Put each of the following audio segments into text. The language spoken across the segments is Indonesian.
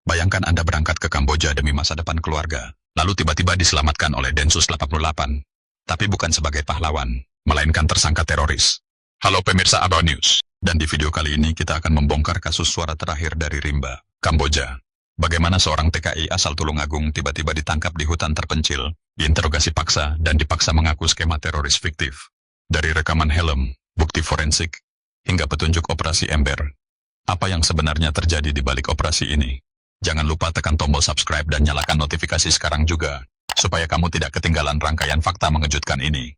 Bayangkan Anda berangkat ke Kamboja demi masa depan keluarga, lalu tiba-tiba diselamatkan oleh Densus 88. Tapi bukan sebagai pahlawan, melainkan tersangka teroris. Halo pemirsa Aba News, dan di video kali ini kita akan membongkar kasus suara terakhir dari Rimba, Kamboja. Bagaimana seorang TKI asal Tulungagung tiba-tiba ditangkap di hutan terpencil, diinterogasi paksa, dan dipaksa mengaku skema teroris fiktif. Dari rekaman helm, bukti forensik, hingga petunjuk operasi Ember. Apa yang sebenarnya terjadi di balik operasi ini? Jangan lupa tekan tombol subscribe dan nyalakan notifikasi sekarang juga, supaya kamu tidak ketinggalan rangkaian fakta mengejutkan ini.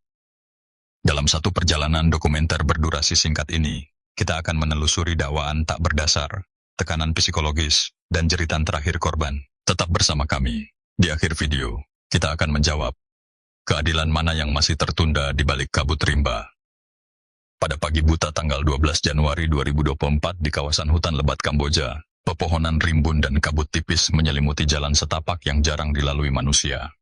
Dalam satu perjalanan dokumenter berdurasi singkat ini, kita akan menelusuri dakwaan tak berdasar, tekanan psikologis, dan jeritan terakhir korban. Tetap bersama kami. Di akhir video, kita akan menjawab, keadilan mana yang masih tertunda di balik kabut Rimba. Pada pagi buta tanggal 12 Januari 2024 di kawasan hutan lebat Kamboja, pepohonan rimbun dan kabut tipis menyelimuti jalan setapak yang jarang dilalui manusia.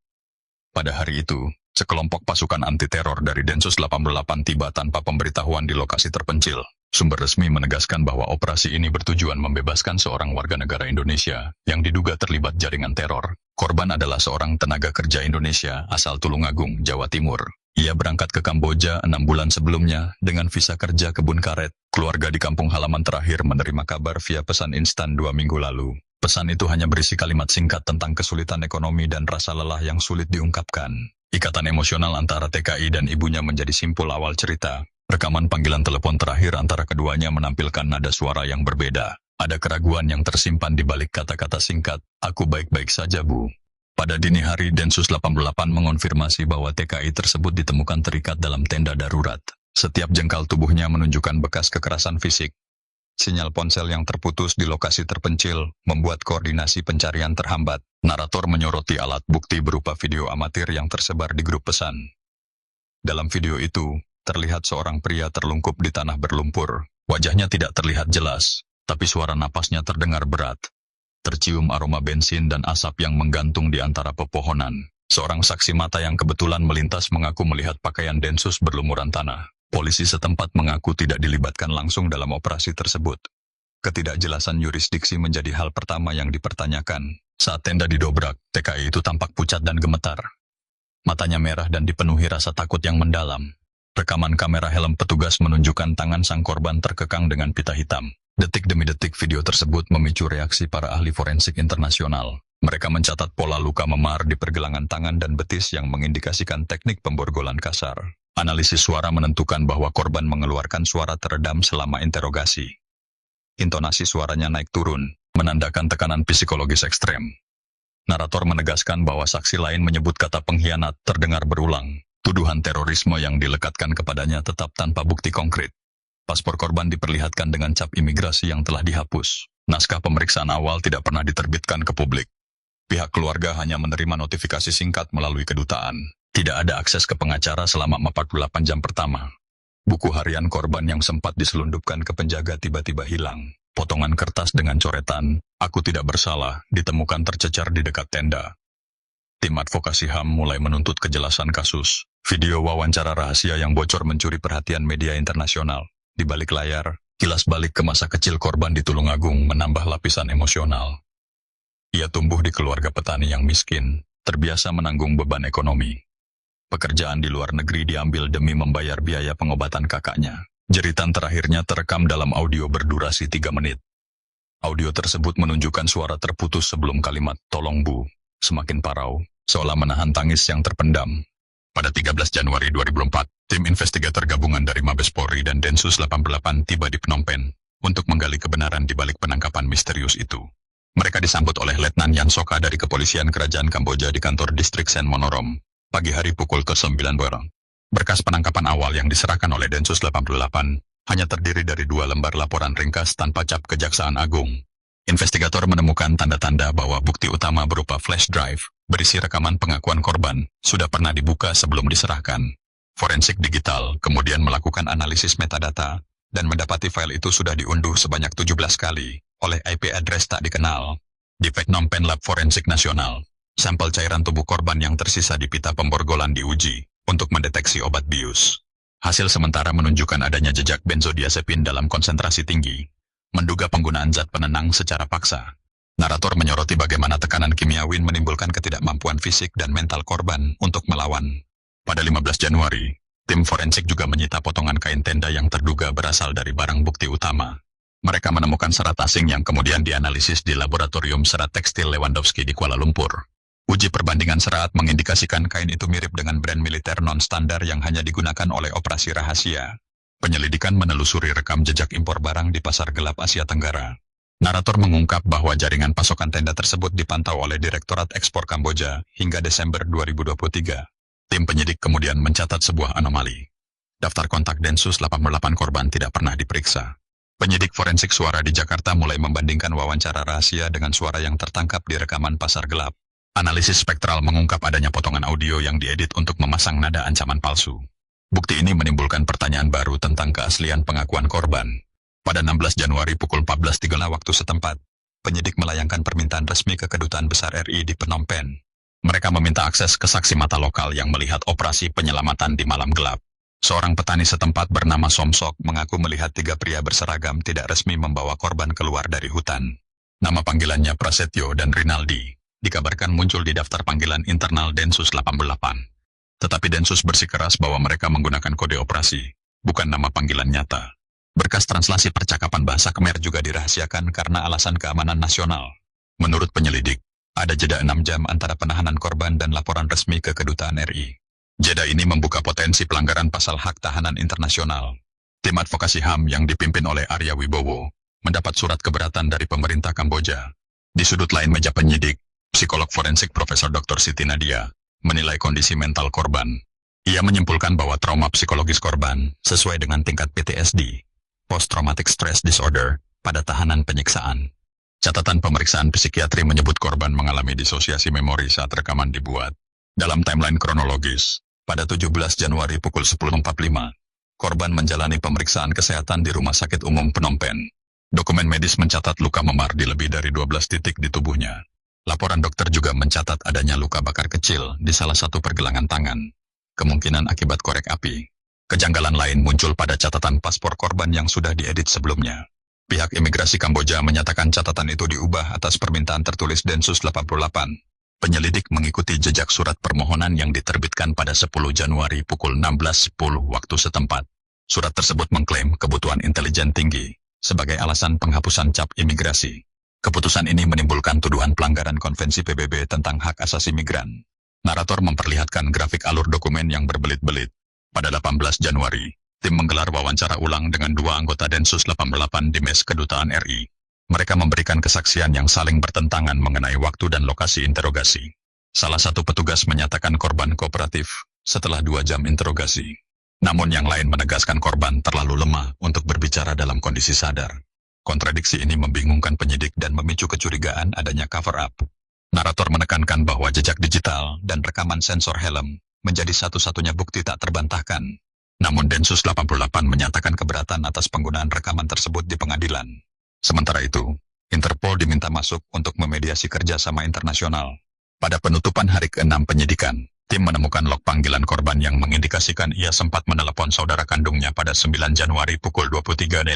Pada hari itu, sekelompok pasukan anti-teror dari Densus 88 tiba tanpa pemberitahuan di lokasi terpencil. Sumber resmi menegaskan bahwa operasi ini bertujuan membebaskan seorang warga negara Indonesia yang diduga terlibat jaringan teror. Korban adalah seorang tenaga kerja Indonesia asal Tulungagung, Jawa Timur. Ia berangkat ke Kamboja 6 bulan sebelumnya dengan visa kerja kebun karet. Keluarga di kampung halaman terakhir menerima kabar via pesan instan 2 minggu lalu. Pesan itu hanya berisi kalimat singkat tentang kesulitan ekonomi dan rasa lelah yang sulit diungkapkan. Ikatan emosional antara TKI dan ibunya menjadi simpul awal cerita. Rekaman panggilan telepon terakhir antara keduanya menampilkan nada suara yang berbeda. Ada keraguan yang tersimpan di balik kata-kata singkat, "Aku baik-baik saja, Bu." Pada dini hari, Densus 88 mengonfirmasi bahwa TKI tersebut ditemukan terikat dalam tenda darurat. Setiap jengkal tubuhnya menunjukkan bekas kekerasan fisik. Sinyal ponsel yang terputus di lokasi terpencil membuat koordinasi pencarian terhambat. Narator menyoroti alat bukti berupa video amatir yang tersebar di grup pesan. Dalam video itu, terlihat seorang pria terlungkup di tanah berlumpur. Wajahnya tidak terlihat jelas, tapi suara napasnya terdengar berat. Tercium aroma bensin dan asap yang menggantung di antara pepohonan. Seorang saksi mata yang kebetulan melintas mengaku melihat pakaian Densus berlumuran tanah. Polisi setempat mengaku tidak dilibatkan langsung dalam operasi tersebut. Ketidakjelasan yurisdiksi menjadi hal pertama yang dipertanyakan. Saat tenda didobrak, TKI itu tampak pucat dan gemetar. Matanya merah dan dipenuhi rasa takut yang mendalam. Rekaman kamera helm petugas menunjukkan tangan sang korban terkekang dengan pita hitam. Detik demi detik video tersebut memicu reaksi para ahli forensik internasional. Mereka mencatat pola luka memar di pergelangan tangan dan betis yang mengindikasikan teknik pemborgolan kasar. Analisis suara menentukan bahwa korban mengeluarkan suara teredam selama interogasi. Intonasi suaranya naik turun, menandakan tekanan psikologis ekstrem. Narator menegaskan bahwa saksi lain menyebut kata pengkhianat terdengar berulang. Tuduhan terorisme yang dilekatkan kepadanya tetap tanpa bukti konkret. Paspor korban diperlihatkan dengan cap imigrasi yang telah dihapus. Naskah pemeriksaan awal tidak pernah diterbitkan ke publik. Pihak keluarga hanya menerima notifikasi singkat melalui kedutaan. Tidak ada akses ke pengacara selama 48 jam pertama. Buku harian korban yang sempat diselundupkan ke penjaga tiba-tiba hilang. Potongan kertas dengan coretan, "Aku tidak bersalah," ditemukan tercecar di dekat tenda. Tim advokasi HAM mulai menuntut kejelasan kasus. Video wawancara rahasia yang bocor mencuri perhatian media internasional. Di balik layar, kilas balik ke masa kecil korban di Tulungagung menambah lapisan emosional. Ia tumbuh di keluarga petani yang miskin, terbiasa menanggung beban ekonomi. Pekerjaan di luar negeri diambil demi membayar biaya pengobatan kakaknya. Jeritan terakhirnya terekam dalam audio berdurasi 3 menit. Audio tersebut menunjukkan suara terputus sebelum kalimat "Tolong Bu" semakin parau, seolah menahan tangis yang terpendam. Pada 13 Januari 2004, tim investigator gabungan dari Mabes Polri dan Densus 88 tiba di Phnom Penh untuk menggali kebenaran di balik penangkapan misterius itu. Mereka disambut oleh Letnan Yan Soka dari Kepolisian Kerajaan Kamboja di kantor distrik Sen Monorom, pagi hari pukul ke-9 barang. Berkas penangkapan awal yang diserahkan oleh Densus 88 hanya terdiri dari 2 lembar laporan ringkas tanpa cap Kejaksaan Agung. Investigator menemukan tanda-tanda bahwa bukti utama berupa flash drive berisi rekaman pengakuan korban sudah pernah dibuka sebelum diserahkan. Forensik digital kemudian melakukan analisis metadata dan mendapati file itu sudah diunduh sebanyak 17 kali oleh IP address tak dikenal. Di Phnom Penh Lab Forensik Nasional, sampel cairan tubuh korban yang tersisa di pita pemborgolan diuji untuk mendeteksi obat bius. Hasil sementara menunjukkan adanya jejak benzodiazepin dalam konsentrasi tinggi, menduga penggunaan zat penenang secara paksa. Narator menyoroti bagaimana tekanan kimiawi menimbulkan ketidakmampuan fisik dan mental korban untuk melawan. Pada 15 Januari, tim forensik juga menyita potongan kain tenda yang terduga berasal dari barang bukti utama. Mereka menemukan serat asing yang kemudian dianalisis di laboratorium serat tekstil Lewandowski di Kuala Lumpur. Uji perbandingan serat mengindikasikan kain itu mirip dengan brand militer non-standar yang hanya digunakan oleh operasi rahasia. Penyelidikan menelusuri rekam jejak impor barang di pasar gelap Asia Tenggara. Narator mengungkap bahwa jaringan pasokan tenda tersebut dipantau oleh Direktorat Ekspor Kamboja hingga Desember 2023. Tim penyidik kemudian mencatat sebuah anomali. Daftar kontak Densus 88 korban tidak pernah diperiksa. Penyidik forensik suara di Jakarta mulai membandingkan wawancara rahasia dengan suara yang tertangkap di rekaman pasar gelap. Analisis spektral mengungkap adanya potongan audio yang diedit untuk memasang nada ancaman palsu. Bukti ini menimbulkan pertanyaan baru tentang keaslian pengakuan korban. Pada 16 Januari pukul 14.30 waktu setempat, penyidik melayangkan permintaan resmi ke Kedutaan Besar RI di Phnom Penh. Mereka meminta akses ke saksi mata lokal yang melihat operasi penyelamatan di malam gelap. Seorang petani setempat bernama Somsok mengaku melihat 3 pria berseragam tidak resmi membawa korban keluar dari hutan. Nama panggilannya Prasetyo dan Rinaldi, dikabarkan muncul di daftar panggilan internal Densus 88. Tetapi Densus bersikeras bahwa mereka menggunakan kode operasi, bukan nama panggilan nyata. Berkas translasi percakapan bahasa Khmer juga dirahasiakan karena alasan keamanan nasional. Menurut penyelidik, ada jeda 6 jam antara penahanan korban dan laporan resmi ke Kedutaan RI. Jeda ini membuka potensi pelanggaran pasal hak tahanan internasional. Tim advokasi HAM yang dipimpin oleh Arya Wibowo mendapat surat keberatan dari pemerintah Kamboja. Di sudut lain meja penyidik, psikolog forensik Profesor Dr. Siti Nadia menilai kondisi mental korban. Ia menyimpulkan bahwa trauma psikologis korban sesuai dengan tingkat PTSD, Post Traumatic Stress Disorder, pada tahanan penyiksaan. Catatan pemeriksaan psikiatri menyebut korban mengalami disosiasi memori saat rekaman dibuat. Dalam timeline kronologis, pada 17 Januari pukul 10.45, korban menjalani pemeriksaan kesehatan di Rumah Sakit Umum Phnom Penh. Dokumen medis mencatat luka memar di lebih dari 12 titik di tubuhnya. Laporan dokter juga mencatat adanya luka bakar kecil di salah satu pergelangan tangan. Kemungkinan akibat korek api. Kejanggalan lain muncul pada catatan paspor korban yang sudah diedit sebelumnya. Pihak imigrasi Kamboja menyatakan catatan itu diubah atas permintaan tertulis Densus 88. Penyelidik mengikuti jejak surat permohonan yang diterbitkan pada 10 Januari pukul 16.10 waktu setempat. Surat tersebut mengklaim kebutuhan intelijen tinggi sebagai alasan penghapusan cap imigrasi. Keputusan ini menimbulkan tuduhan pelanggaran konvensi PBB tentang hak asasi migran. Narator memperlihatkan grafik alur dokumen yang berbelit-belit. Pada 18 Januari, tim menggelar wawancara ulang dengan 2 anggota Densus 88 di mes Kedutaan RI. Mereka memberikan kesaksian yang saling bertentangan mengenai waktu dan lokasi interogasi. Salah satu petugas menyatakan korban kooperatif setelah 2 jam interogasi. Namun yang lain menegaskan korban terlalu lemah untuk berbicara dalam kondisi sadar. Kontradiksi ini membingungkan penyidik dan memicu kecurigaan adanya cover-up. Narator menekankan bahwa jejak digital dan rekaman sensor helm menjadi satu-satunya bukti tak terbantahkan. Namun Densus 88 menyatakan keberatan atas penggunaan rekaman tersebut di pengadilan. Sementara itu, Interpol diminta masuk untuk memediasi kerjasama internasional. Pada penutupan hari ke-6 penyidikan, tim menemukan log panggilan korban yang mengindikasikan ia sempat menelepon saudara kandungnya pada 9 Januari pukul 23.50.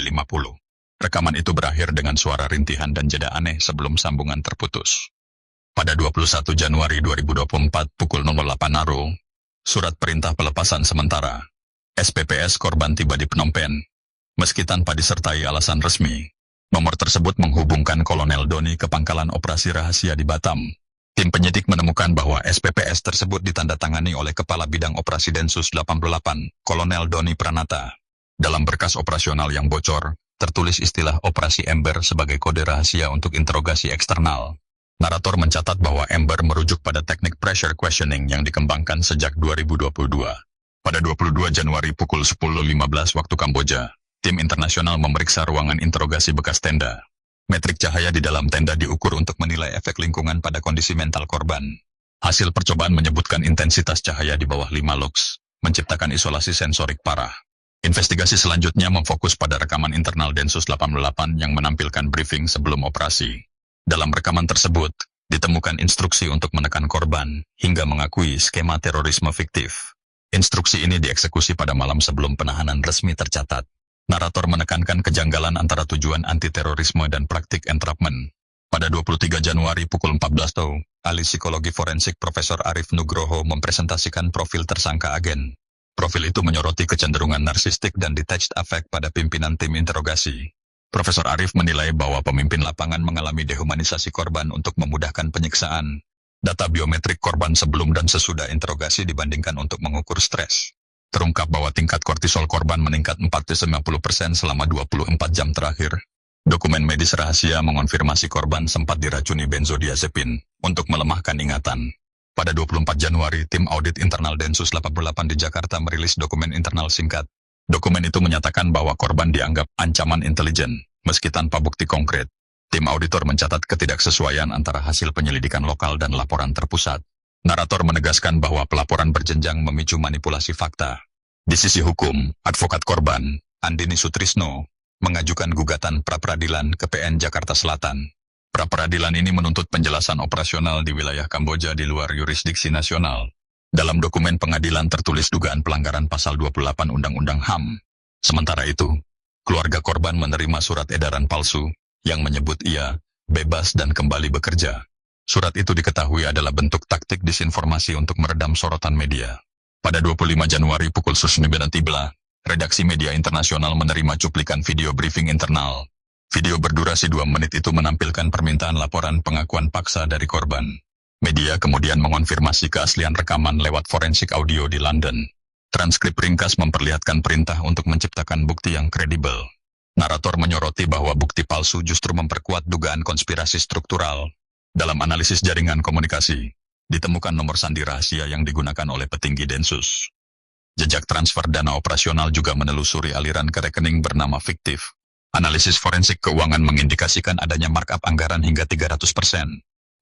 Rekaman itu berakhir dengan suara rintihan dan jeda aneh sebelum sambungan terputus. Pada 21 Januari 2024 pukul 08.00, surat perintah pelepasan sementara. SPPS korban tiba di Phnom Penh. Meski tanpa disertai alasan resmi, nomor tersebut menghubungkan Kolonel Doni ke pangkalan operasi rahasia di Batam. Tim penyidik menemukan bahwa SPPS tersebut ditandatangani oleh Kepala Bidang Operasi Densus 88, Kolonel Doni Pranata. Dalam berkas operasional yang bocor, tertulis istilah Operasi Ember sebagai kode rahasia untuk interogasi eksternal. Narator mencatat bahwa Ember merujuk pada teknik pressure questioning yang dikembangkan sejak 2022. Pada 22 Januari pukul 10.15 waktu Kamboja, tim internasional memeriksa ruangan interogasi bekas tenda. Metrik cahaya di dalam tenda diukur untuk menilai efek lingkungan pada kondisi mental korban. Hasil percobaan menyebutkan intensitas cahaya di bawah 5 lux, menciptakan isolasi sensorik parah. Investigasi selanjutnya memfokus pada rekaman internal Densus 88 yang menampilkan briefing sebelum operasi. Dalam rekaman tersebut, ditemukan instruksi untuk menekan korban, hingga mengakui skema terorisme fiktif. Instruksi ini dieksekusi pada malam sebelum penahanan resmi tercatat. Narator menekankan kejanggalan antara tujuan anti-terorisme dan praktik entrapment. Pada 23 Januari pukul 14 ahli psikologi forensik Profesor Arif Nugroho mempresentasikan profil tersangka agen. Profil itu menyoroti kecenderungan narsistik dan detached affect pada pimpinan tim interogasi. Profesor Arif menilai bahwa pemimpin lapangan mengalami dehumanisasi korban untuk memudahkan penyiksaan. Data biometrik korban sebelum dan sesudah interogasi dibandingkan untuk mengukur stres. Terungkap bahwa tingkat kortisol korban meningkat 450% selama 24 jam terakhir. Dokumen medis rahasia mengonfirmasi korban sempat diracuni benzodiazepin untuk melemahkan ingatan. Pada 24 Januari, tim audit internal Densus 88 di Jakarta merilis dokumen internal singkat. Dokumen itu menyatakan bahwa korban dianggap ancaman intelijen, meski tanpa bukti konkret. Tim auditor mencatat ketidaksesuaian antara hasil penyelidikan lokal dan laporan terpusat. Narator menegaskan bahwa pelaporan berjenjang memicu manipulasi fakta. Di sisi hukum, advokat korban, Andini Sutrisno, mengajukan gugatan pra-peradilan ke PN Jakarta Selatan. Pra-peradilan ini menuntut penjelasan operasional di wilayah Kamboja di luar yurisdiksi nasional. Dalam dokumen pengadilan tertulis dugaan pelanggaran pasal 28 Undang-Undang HAM. Sementara itu, keluarga korban menerima surat edaran palsu yang menyebut ia bebas dan kembali bekerja. Surat itu diketahui adalah bentuk taktik disinformasi untuk meredam sorotan media. Pada 25 Januari pukul 9 tiba, redaksi media internasional menerima cuplikan video briefing internal. Video berdurasi 2 menit itu menampilkan permintaan laporan pengakuan paksa dari korban. Media kemudian mengonfirmasi keaslian rekaman lewat forensik audio di London. Transkrip ringkas memperlihatkan perintah untuk menciptakan bukti yang kredibel. Narator menyoroti bahwa bukti palsu justru memperkuat dugaan konspirasi struktural. Dalam analisis jaringan komunikasi, ditemukan nomor sandi rahasia yang digunakan oleh petinggi Densus. Jejak transfer dana operasional juga menelusuri aliran ke rekening bernama fiktif. Analisis forensik keuangan mengindikasikan adanya markup anggaran hingga 300%.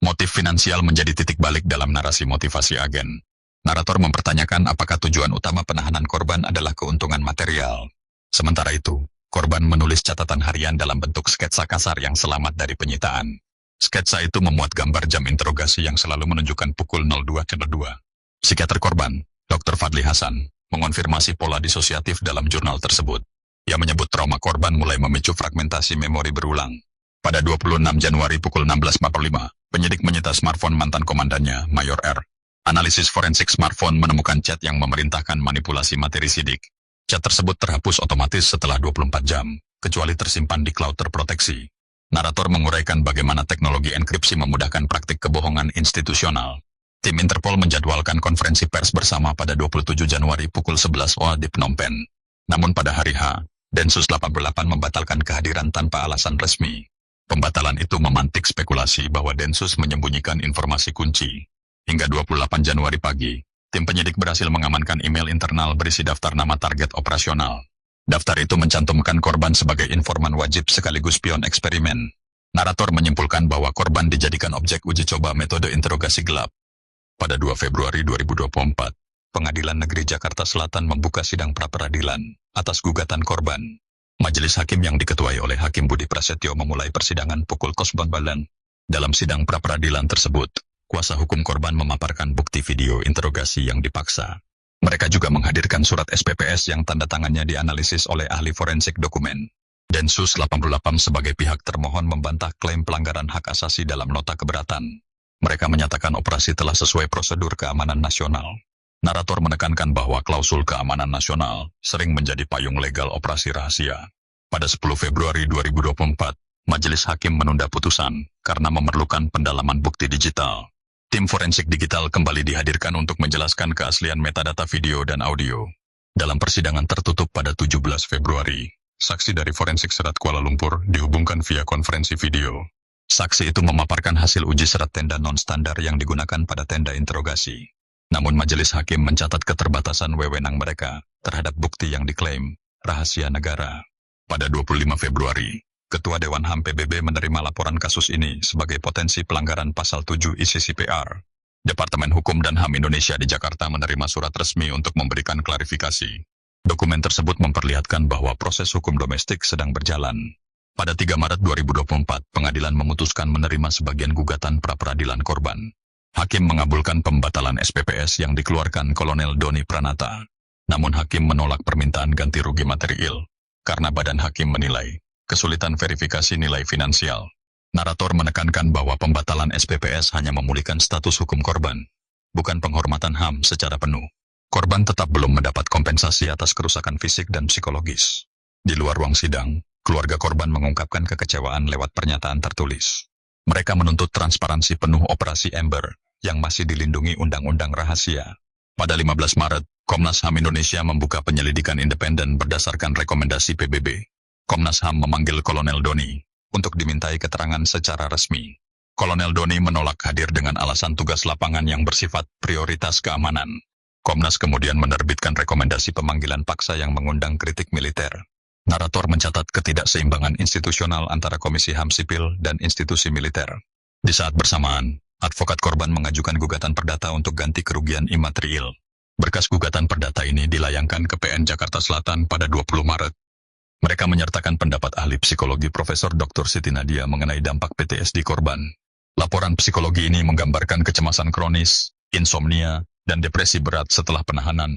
Motif finansial menjadi titik balik dalam narasi motivasi agen. Narator mempertanyakan apakah tujuan utama penahanan korban adalah keuntungan material. Sementara itu, korban menulis catatan harian dalam bentuk sketsa kasar yang selamat dari penyitaan. Sketsa itu memuat gambar jam interogasi yang selalu menunjukkan pukul 02.02. Psikiater korban, Dr. Fadli Hasan, mengonfirmasi pola disosiatif dalam jurnal tersebut. Ia menyebut trauma korban mulai memicu fragmentasi memori berulang. Pada 26 Januari pukul 16.45, penyidik menyita smartphone mantan komandannya, Mayor R. Analisis forensik smartphone menemukan chat yang memerintahkan manipulasi materi sidik. Chat tersebut terhapus otomatis setelah 24 jam, kecuali tersimpan di cloud terproteksi. Narator menguraikan bagaimana teknologi enkripsi memudahkan praktik kebohongan institusional. Tim Interpol menjadwalkan konferensi pers bersama pada 27 Januari pukul 11 WIB di Phnom Penh. Namun pada hari H, Densus 88 membatalkan kehadiran tanpa alasan resmi. Pembatalan itu memantik spekulasi bahwa Densus menyembunyikan informasi kunci. Hingga 28 Januari pagi, tim penyidik berhasil mengamankan email internal berisi daftar nama target operasional. Daftar itu mencantumkan korban sebagai informan wajib sekaligus pion eksperimen. Narator menyimpulkan bahwa korban dijadikan objek uji coba metode interogasi gelap. Pada 2 Februari 2024, Pengadilan Negeri Jakarta Selatan membuka sidang pra-peradilan atas gugatan korban. Majelis hakim yang diketuai oleh Hakim Budi Prasetyo memulai persidangan pukul 09.00. Dalam sidang pra-peradilan tersebut, kuasa hukum korban memaparkan bukti video interogasi yang dipaksa. Mereka juga menghadirkan surat SPPS yang tanda tangannya dianalisis oleh ahli forensik dokumen. Densus 88 sebagai pihak termohon membantah klaim pelanggaran hak asasi dalam nota keberatan. Mereka menyatakan operasi telah sesuai prosedur keamanan nasional. Narator menekankan bahwa klausul keamanan nasional sering menjadi payung legal operasi rahasia. Pada 10 Februari 2024, Majelis Hakim menunda putusan karena memerlukan pendalaman bukti digital. Tim forensik digital kembali dihadirkan untuk menjelaskan keaslian metadata video dan audio. Dalam persidangan tertutup pada 17 Februari, saksi dari Forensik Serat Kuala Lumpur dihubungkan via konferensi video. Saksi itu memaparkan hasil uji serat tenda non-standar yang digunakan pada tenda interogasi. Namun majelis hakim mencatat keterbatasan wewenang mereka terhadap bukti yang diklaim rahasia negara. Pada 25 Februari, Ketua Dewan HAM PBB menerima laporan kasus ini sebagai potensi pelanggaran pasal 7 ICCPR. Departemen Hukum dan HAM Indonesia di Jakarta menerima surat resmi untuk memberikan klarifikasi. Dokumen tersebut memperlihatkan bahwa proses hukum domestik sedang berjalan. Pada 3 Maret 2024, pengadilan memutuskan menerima sebagian gugatan pra-peradilan korban. Hakim mengabulkan pembatalan SPPS yang dikeluarkan Kolonel Doni Pranata. Namun hakim menolak permintaan ganti rugi material, karena badan hakim menilai kesulitan verifikasi nilai finansial. Narator menekankan bahwa pembatalan SPPS hanya memulihkan status hukum korban, bukan penghormatan HAM secara penuh. Korban tetap belum mendapat kompensasi atas kerusakan fisik dan psikologis. Di luar ruang sidang, keluarga korban mengungkapkan kekecewaan lewat pernyataan tertulis. Mereka menuntut transparansi penuh operasi Ember, yang masih dilindungi undang-undang rahasia. Pada 15 Maret, Komnas HAM Indonesia membuka penyelidikan independen berdasarkan rekomendasi PBB. Komnas HAM memanggil Kolonel Doni untuk dimintai keterangan secara resmi. Kolonel Doni menolak hadir dengan alasan tugas lapangan yang bersifat prioritas keamanan. Komnas kemudian menerbitkan rekomendasi pemanggilan paksa yang mengundang kritik militer. Narator mencatat ketidakseimbangan institusional antara Komisi HAM Sipil dan institusi militer. Di saat bersamaan, advokat korban mengajukan gugatan perdata untuk ganti kerugian imaterial. Berkas gugatan perdata ini dilayangkan ke PN Jakarta Selatan pada 20 Maret. Mereka menyertakan pendapat ahli psikologi Profesor Dr. Siti Nadia mengenai dampak PTSD korban. Laporan psikologi ini menggambarkan kecemasan kronis, insomnia, dan depresi berat setelah penahanan.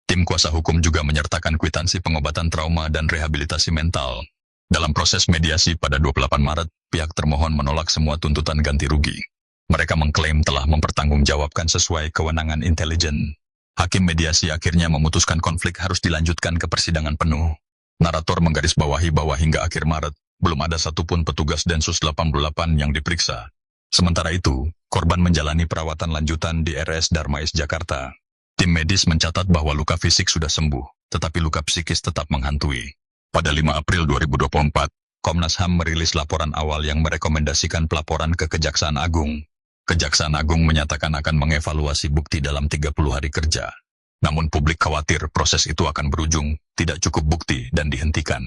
Tim kuasa hukum juga menyertakan kwitansi pengobatan trauma dan rehabilitasi mental. Dalam proses mediasi pada 28 Maret, pihak termohon menolak semua tuntutan ganti rugi. Mereka mengklaim telah mempertanggungjawabkan sesuai kewenangan intelijen. Hakim mediasi akhirnya memutuskan konflik harus dilanjutkan ke persidangan penuh. Narator menggarisbawahi bahwa hingga akhir Maret, belum ada satupun petugas Densus 88 yang diperiksa. Sementara itu, korban menjalani perawatan lanjutan di RS Darmais, Jakarta. Tim medis mencatat bahwa luka fisik sudah sembuh, tetapi luka psikis tetap menghantui. Pada 5 April 2024, Komnas HAM merilis laporan awal yang merekomendasikan pelaporan ke Kejaksaan Agung. Kejaksaan Agung menyatakan akan mengevaluasi bukti dalam 30 hari kerja. Namun publik khawatir proses itu akan berujung, tidak cukup bukti, dan dihentikan.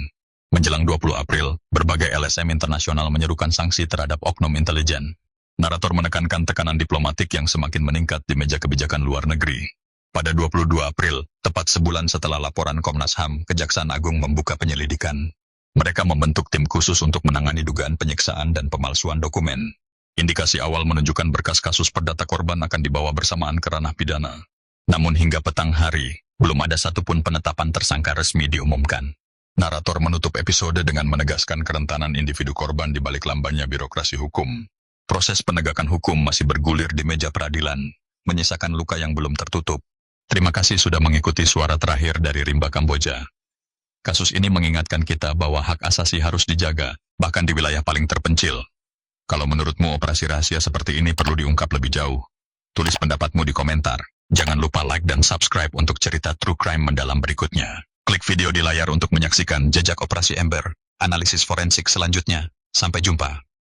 Menjelang 20 April, berbagai LSM internasional menyerukan sanksi terhadap oknum intelijen. Narator menekankan tekanan diplomatik yang semakin meningkat di meja kebijakan luar negeri. Pada 22 April, tepat sebulan setelah laporan Komnas HAM, Kejaksaan Agung membuka penyelidikan. Mereka membentuk tim khusus untuk menangani dugaan penyiksaan dan pemalsuan dokumen. Indikasi awal menunjukkan berkas kasus perdata korban akan dibawa bersamaan ke ranah pidana. Namun hingga petang hari, belum ada satupun penetapan tersangka resmi diumumkan. Narator menutup episode dengan menegaskan kerentanan individu korban di balik lambannya birokrasi hukum. Proses penegakan hukum masih bergulir di meja peradilan, menyisakan luka yang belum tertutup. Terima kasih sudah mengikuti suara terakhir dari Rimba Kamboja. Kasus ini mengingatkan kita bahwa hak asasi harus dijaga, bahkan di wilayah paling terpencil. Kalau menurutmu operasi rahasia seperti ini perlu diungkap lebih jauh, tulis pendapatmu di komentar. Jangan lupa like dan subscribe untuk cerita True Crime mendalam berikutnya. Klik video di layar untuk menyaksikan jejak operasi Ember, analisis forensik selanjutnya. Sampai jumpa.